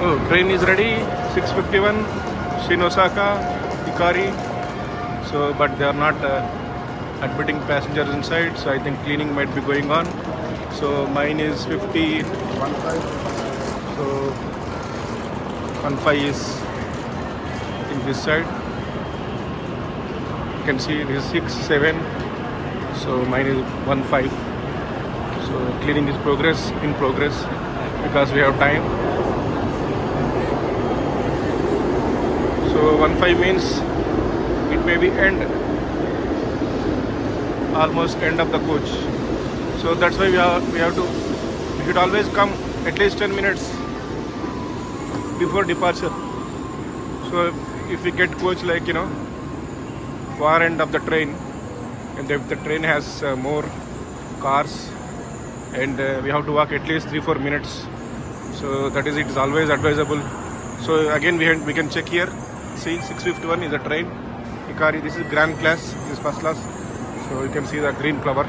Oh, train is ready. 6:51. Shin Osaka, Hikari. So, but they are not admitting passengers inside. So I think cleaning might be going on. So mine is 50:15. So 15 is in this side. You can see this is 6, 7. So mine is 15. So cleaning is in progress because we have time. So 15 means it may be almost end of the coach. So that's why we should always come at least 10 minutes before departure. So if we get coach like far end of the train, and if the train has more cars, and we have to walk at least 3-4 minutes, so that is, it is always advisable. So again we can check here. See, 6:51 is a train, Hikari. This is grand class, this is first class. So you can see the green flower.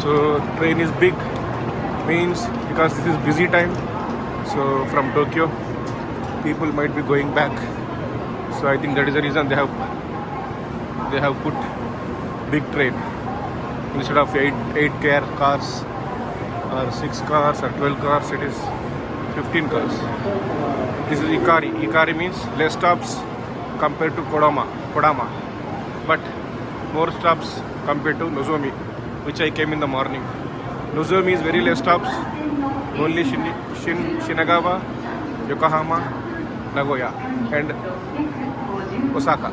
So train is big, means because this is busy time. So from Tokyo, people might be going back. So I think that is the reason they have put big train instead of 8 cars or 6 cars or 12 cars. It is 15 cars. This is Hikari. Hikari means less stops compared to Kodama, but more stops compared to Nozomi, which I came in the morning. Nozomi is very less stops, only Shinagawa, Yokohama, Nagoya and Osaka.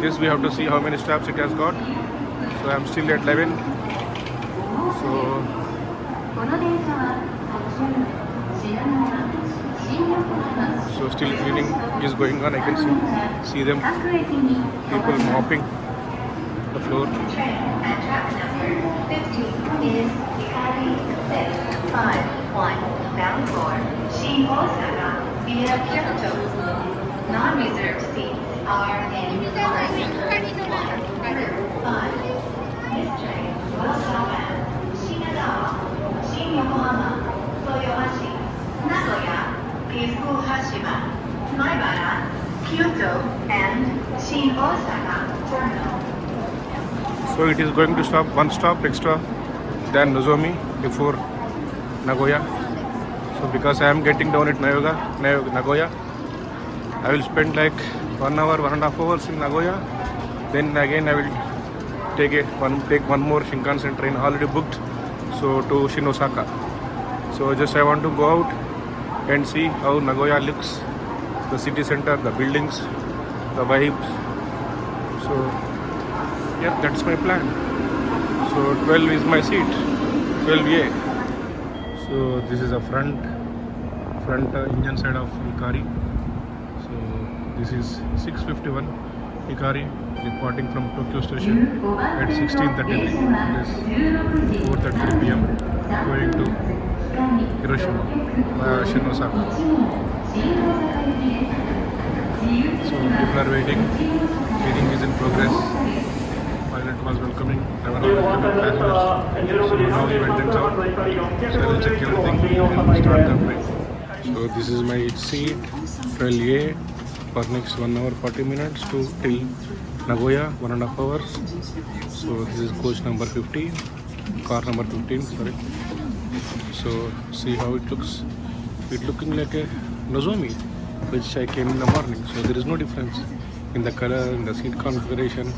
This we have to see how many stops it has got. So I am still at 11. So still cleaning is going on. I can see them, people mopping the floor. Bound for Shin Osaka via Kyoto. Non-reserved seats are in the This train will stop at Shinagawa, Shin Yokohama, Toyohashi, Nagoya, Fukuhashima, Maibara, Kyoto, and Shin Osaka terminal. So it is going to stop one stop extra than Nozomi before Nagoya. So because I am getting down at Nagoya, I will spend like 1 hour, 1.5 hours in Nagoya. Then again I will take one more Shinkansen train already booked, so to Shin Osaka. So just I want to go out and see how Nagoya looks, the city center, the buildings, the vibes. So yeah, that's my plan. So 12 is my seat, 12A. So this is a front engine side of Hikari. So this is 6:51 Hikari departing from Tokyo station at 16:33. It is 4:33 p.m. going to Hiroshima via Shin Osaka. So people are waiting. Meeting is in progress. Pilot was welcoming passengers. So now he went out. So I will check everything and start the plane. So this is my seat, 12A, for next 1 hour 40 minutes till Nagoya, 1.5 hours. So this is coach number 15, car number 15, sorry. So see how it looks. It's looking like a Nozomi, which I came in the morning. So there is no difference in the color, in the seat configuration.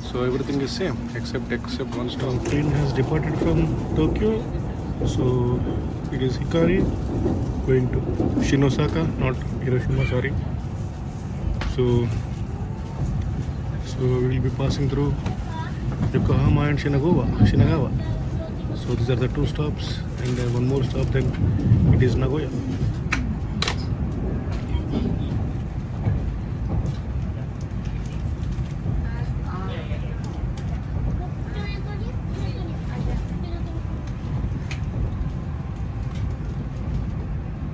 So everything is same except one stop. Train has departed from Tokyo. So it is Hikari going to Shin Osaka, not Hiroshima, sorry. So we will be passing through Yokohama and Shinagawa. So these are the 2 stops, and one more stop, then it is Nagoya.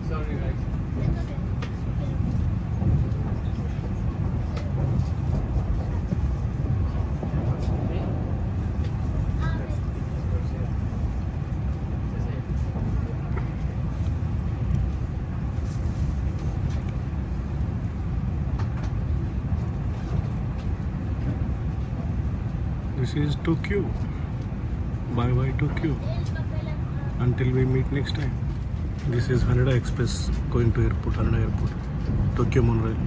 Sorry guys. This is Tokyo. Bye bye Tokyo. Until we meet next time. This is Haneda Express going to airport, Haneda Airport, Tokyo monorail.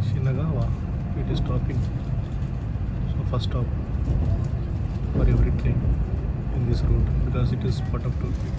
Shinagawa, it is stopping. So first stop for every train in this route because it is part of Tokyo.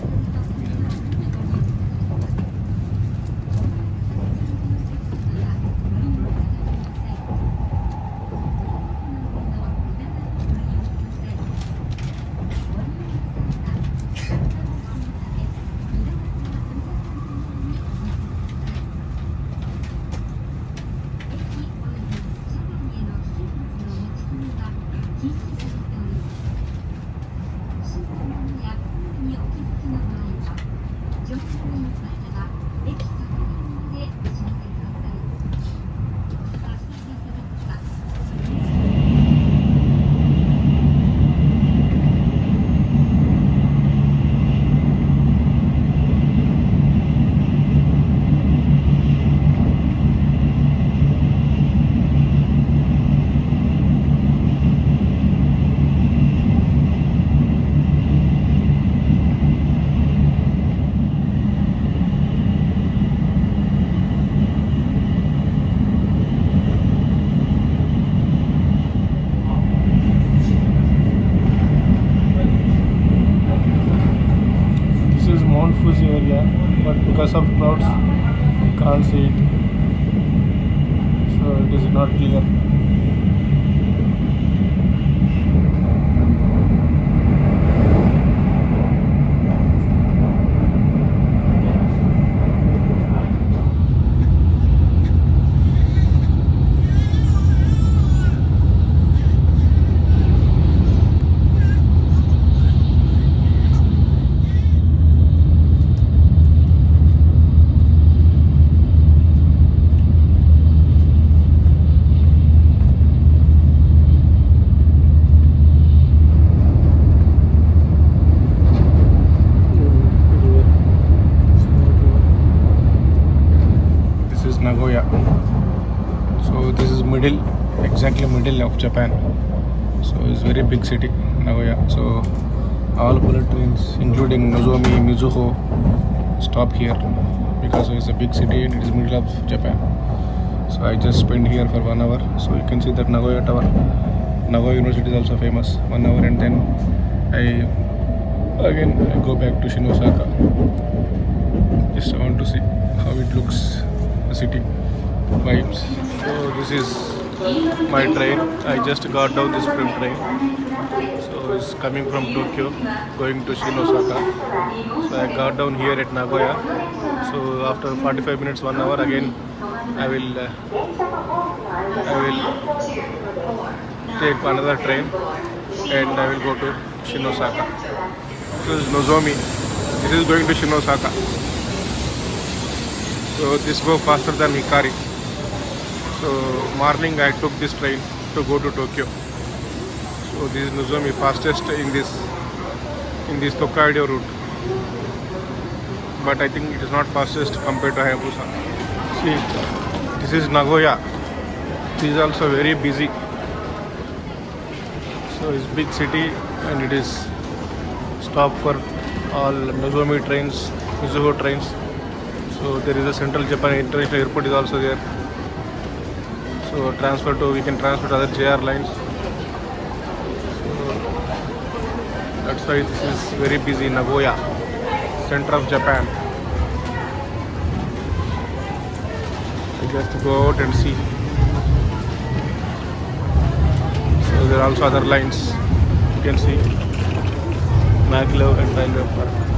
Mount Fuji area, but because of clouds we can't see it, so it is not clear. Nagoya. So this is exactly middle of Japan. So it's very big city, Nagoya. So all bullet trains, including Nozomi, Mizuho, stop here because it's a big city and it is middle of Japan. So I just spent here for 1 hour. So you can see that Nagoya Tower, Nagoya University is also famous. 1 hour and then I go back to Shinosaka. Just I want to see how it looks. City vibes. So this is my train. I just got down this from train. So it's coming from Tokyo, going to Shinosaka. So I got down here at Nagoya. So after 45 minutes, 1 hour again, I will take another train and I will go to Shinosaka. This is Nozomi. This is going to Shinosaka. So this go faster than Hikari. So morning I took this train to go to Tokyo. So this is Nozomi, fastest in this Tokaido route. But I think it is not fastest compared to Hayabusa. See, this is Nagoya. It is also very busy. So it's big city and it is stop for all Nozomi trains, Mizuho trains. So there is a Central Japan International Airport is also there. So we can transfer to other JR lines. So that's why this is very busy. Nagoya, center of Japan. I just go out and see. So there are also other lines. You can see Maglev and Railway Park.